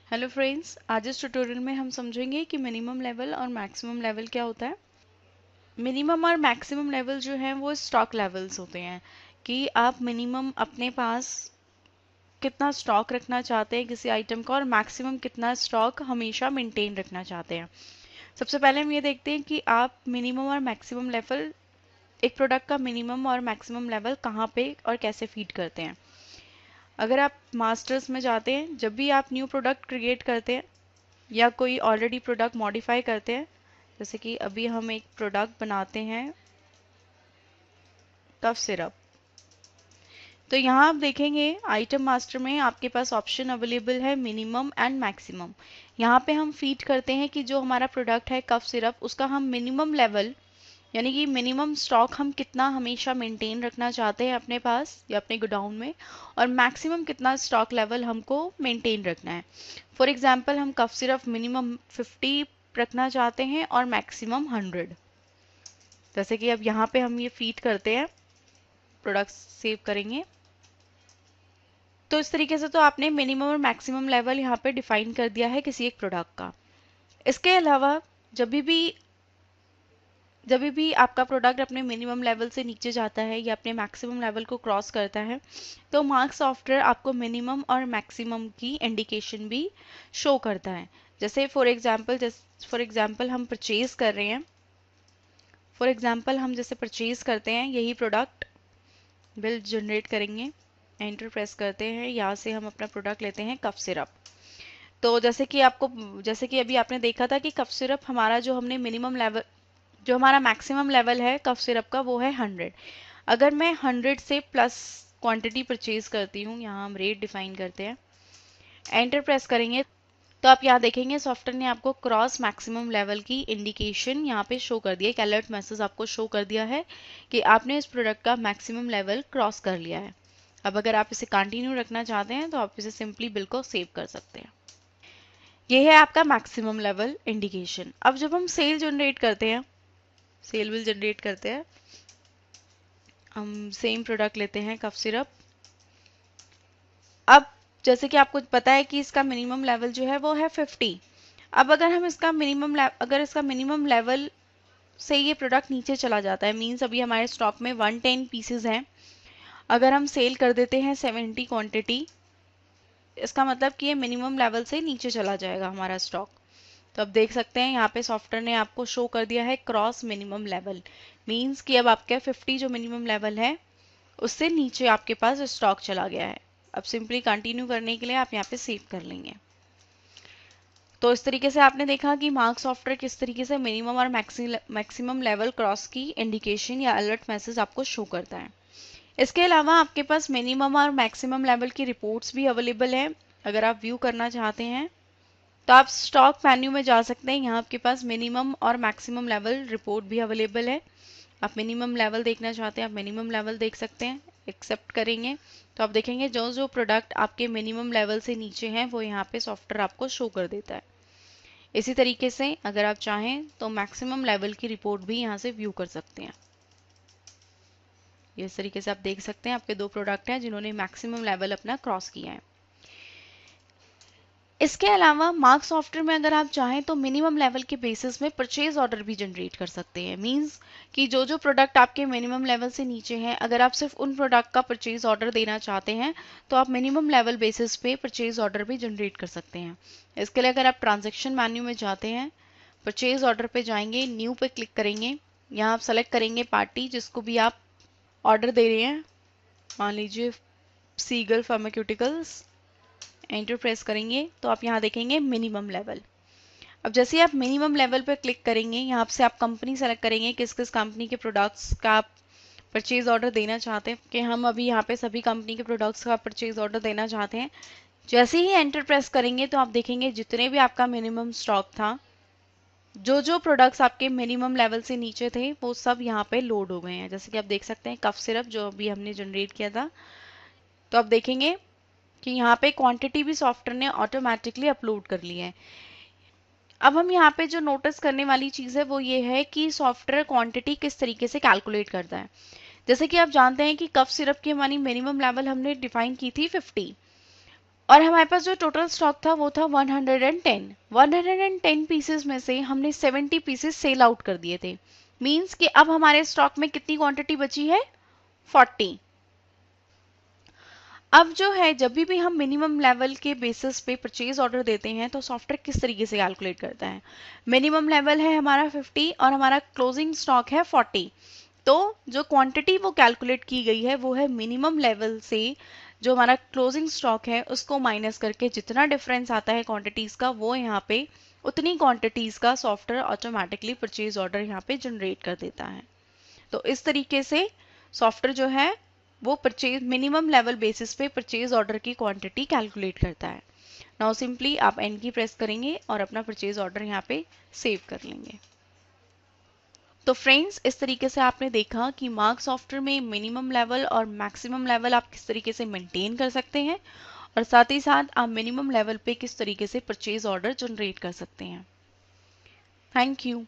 Hello friends, आज इस tutorial में हम समझेंगे कि मिनिमम लेवल और मैक्सिमम लेवल क्या होता है। मिनिमम और मैक्सिमम लेवल जो है वो स्टॉक लेवल्स होते हैं कि आप मिनिमम अपने पास कितना स्टॉक रखना चाहते हैं किसी आइटम का और मैक्सिमम कितना स्टॉक हमेशा मेंटेन रखना चाहते हैं। सबसे पहले हम ये देखते हैं कि आप मिनिमम और मैक्सिमम लेवल, एक प्रोडक्ट का मिनिमम और मैक्सिमम लेवल कहाँ पे और कैसे फीड करते हैं। अगर आप मास्टर्स में जाते हैं, जब भी आप न्यू प्रोडक्ट क्रिएट करते हैं या कोई ऑलरेडी प्रोडक्ट मॉडिफाई करते हैं, जैसे कि अभी हम एक प्रोडक्ट बनाते हैं कफ सिरप, तो यहाँ आप देखेंगे आइटम मास्टर में आपके पास ऑप्शन अवेलेबल है मिनिमम एंड मैक्सिमम। यहाँ पे हम फीड करते हैं कि जो हमारा प्रोडक्ट है कफ सिरप, उसका हम मिनिमम लेवल यानी कि मिनिमम स्टॉक हम कितना हमेशा मेंटेन रखना चाहते हैं अपने पास या अपने गोडाउन में, और मैक्सिमम कितना स्टॉक लेवल हमको मेंटेन रखना है। फॉर एग्जांपल हम कफ सिरप मिनिमम 50 रखना चाहते हैं और मैक्सिमम 100। जैसे कि अब यहाँ पे हम ये फीड करते हैं, प्रोडक्ट सेव करेंगे, तो इस तरीके से तो आपने मिनिमम और मैक्सिमम लेवल यहाँ पे डिफाइन कर दिया है किसी एक प्रोडक्ट का। इसके अलावा जब भी आपका प्रोडक्ट अपने मिनिमम लेवल से नीचे जाता है या अपने मैक्सिमम लेवल को क्रॉस करता है, तो मार्क सॉफ्टवेयर आपको मिनिमम और मैक्सिमम की इंडिकेशन भी शो करता है। जैसे फॉर एग्जांपल हम परचेज कर रहे हैं, फॉर एग्जांपल हम जैसे परचेज करते हैं यही प्रोडक्ट, बिल जनरेट करेंगे, एंटर प्रेस करते हैं, यहाँ से हम अपना प्रोडक्ट लेते हैं कफ सिरप। तो जैसे कि अभी आपने देखा था कि कफ सिरप हमारा जो हमने मिनिमम लेवल, जो हमारा मैक्सिमम लेवल है कफ सिरप का, वो है 100। अगर मैं 100 से प्लस क्वांटिटी परचेज करती हूँ, यहाँ हम रेट डिफाइन करते हैं, एंटर प्रेस करेंगे, तो आप यहाँ देखेंगे सॉफ्टवेयर ने आपको क्रॉस मैक्सिमम लेवल की इंडिकेशन यहाँ पे शो कर दिया, एक अलर्ट मैसेज आपको शो कर दिया है कि आपने इस प्रोडक्ट का मैक्सिमम लेवल क्रॉस कर लिया है। अब अगर आप इसे कंटिन्यू रखना चाहते हैं तो आप इसे सिंपली बिल को सेव कर सकते हैं। ये है आपका मैक्सिमम लेवल इंडिकेशन। अब जब हम सेल जनरेट करते हैं, सेल बिल जनरेट करते हैं, हम सेम प्रोडक्ट लेते हैं कफ सिरप। अब जैसे कि आपको पता है कि इसका मिनिमम लेवल जो है वो है 50। अब अगर हम अगर इसका मिनिमम लेवल से ये प्रोडक्ट नीचे चला जाता है, मींस अभी हमारे स्टॉक में 110 पीसेज हैं, अगर हम सेल कर देते हैं 70 क्वांटिटी, इसका मतलब कि ये मिनिमम लेवल से नीचे चला जाएगा हमारा स्टॉक। तो अब देख सकते हैं यहाँ पे सॉफ्टवेयर ने आपको शो कर दिया है क्रॉस मिनिमम लेवल, मींस कि अब आपका 50 जो मिनिमम लेवल है उससे नीचे आपके पास स्टॉक चला गया है। अब सिंपली कंटिन्यू करने के लिए आप यहाँ पे सेव कर लेंगे। तो इस तरीके से आपने देखा कि मार्क सॉफ्टवेयर किस तरीके से मिनिमम और मैक्सिमम लेवल क्रॉस की इंडिकेशन या अलर्ट मैसेज आपको शो करता है। इसके अलावा आपके पास मिनिमम और मैक्सिमम लेवल की रिपोर्ट्स भी अवेलेबल है। अगर आप व्यू करना चाहते हैं तो आप स्टॉक मेन्यू में जा सकते हैं, यहाँ आपके पास मिनिमम और मैक्सिमम लेवल रिपोर्ट भी अवेलेबल है। आप मिनिमम लेवल देखना चाहते हैं, आप मिनिमम लेवल देख सकते हैं, एक्सेप्ट करेंगे तो आप देखेंगे जो जो प्रोडक्ट आपके मिनिमम लेवल से नीचे हैं वो यहाँ पे सॉफ्टवेयर आपको शो कर देता है। इसी तरीके से अगर आप चाहें तो मैक्सिमम लेवल की रिपोर्ट भी यहाँ से व्यू कर सकते हैं। इस तरीके से आप देख सकते हैं आपके दो प्रोडक्ट हैं जिन्होंने मैक्सिमम लेवल अपना क्रॉस किया है। इसके अलावा मार्क सॉफ्टवेयर में अगर आप चाहें तो मिनिमम लेवल के बेसिस में परचेज ऑर्डर भी जनरेट कर सकते हैं, मींस कि जो जो प्रोडक्ट आपके मिनिमम लेवल से नीचे हैं, अगर आप सिर्फ उन प्रोडक्ट का परचेज ऑर्डर देना चाहते हैं तो आप मिनिमम लेवल बेसिस पे परचेज ऑर्डर भी जनरेट कर सकते हैं। इसके लिए अगर आप ट्रांजेक्शन मेन्यू में जाते हैं, परचेज ऑर्डर पे जाएंगे, न्यू पे क्लिक करेंगे, यहाँ आप सेलेक्ट करेंगे पार्टी जिसको भी आप ऑर्डर दे रहे हैं, मान लीजिए सीगल फार्मास्यूटिकल्स, एंटर प्रेस करेंगे तो आप यहाँ देखेंगे मिनिमम लेवल। अब जैसे ही आप मिनिमम लेवल पर क्लिक करेंगे, यहाँ से आप कंपनी सेलेक्ट करेंगे किस किस कंपनी के प्रोडक्ट्स का आप परचेज ऑर्डर देना चाहते हैं, कि हम अभी यहाँ पे सभी कंपनी के प्रोडक्ट्स का परचेज ऑर्डर देना चाहते हैं। जैसे ही एंटर प्रेस करेंगे तो आप देखेंगे जितने भी आपका मिनिमम स्टॉक था, जो जो प्रोडक्ट्स आपके मिनिमम लेवल से नीचे थे वो सब यहाँ पे लोड हो गए हैं। जैसे कि आप देख सकते हैं कफ सिरप जो अभी हमने जनरेट किया था, तो आप देखेंगे कि यहाँ पे क्वांटिटी भी सॉफ्टवेयर ने ऑटोमेटिकली अपलोड कर ली है। अब हम यहाँ पे जो नोटिस करने वाली चीज़ है वो ये है कि सॉफ्टवेयर क्वांटिटी किस तरीके से कैलकुलेट करता है। जैसे कि आप जानते हैं कि कफ सिरप की हमारी मिनिमम लेवल हमने डिफाइन की थी 50, और हमारे पास जो टोटल स्टॉक था वो था 110। 110 पीसेस में से हमने 70 पीसेस सेल आउट कर दिए थे। मींस कि अब हमारे स्टॉक में कितनी क्वांटिटी बची है? 40। अब जो है जब भी हम मिनिमम लेवल के बेसिस पे परचेज ऑर्डर देते हैं तो सॉफ्टवेयर किस तरीके से कैलकुलेट करता है? मिनिमम लेवल है हमारा 50 और हमारा क्लोजिंग स्टॉक है 40। तो जो क्वांटिटी वो कैलकुलेट की गई है वो है मिनिमम लेवल से जो हमारा क्लोजिंग स्टॉक है उसको माइनस करके जितना डिफरेंस आता है क्वांटिटीज का, वो यहाँ पे उतनी क्वांटिटीज का सॉफ्टवेयर ऑटोमेटिकली परचेज ऑर्डर यहाँ पे जनरेट कर देता है। तो इस तरीके से सॉफ्टवेयर जो है वो परचेज मिनिमम लेवल बेसिस पे परचेज ऑर्डर की क्वांटिटी कैलकुलेट करता है। नाउ सिंपली आप एन की प्रेस करेंगे और अपना परचेज ऑर्डर यहाँ पे सेव कर लेंगे। तो फ्रेंड्स, इस तरीके से आपने देखा कि मार्क सॉफ्टवेयर में मिनिमम लेवल और मैक्सिमम लेवल आप किस तरीके से मेंटेन कर सकते हैं और साथ ही साथ आप मिनिमम लेवल पे किस तरीके से परचेज ऑर्डर जनरेट कर सकते हैं। Thank you.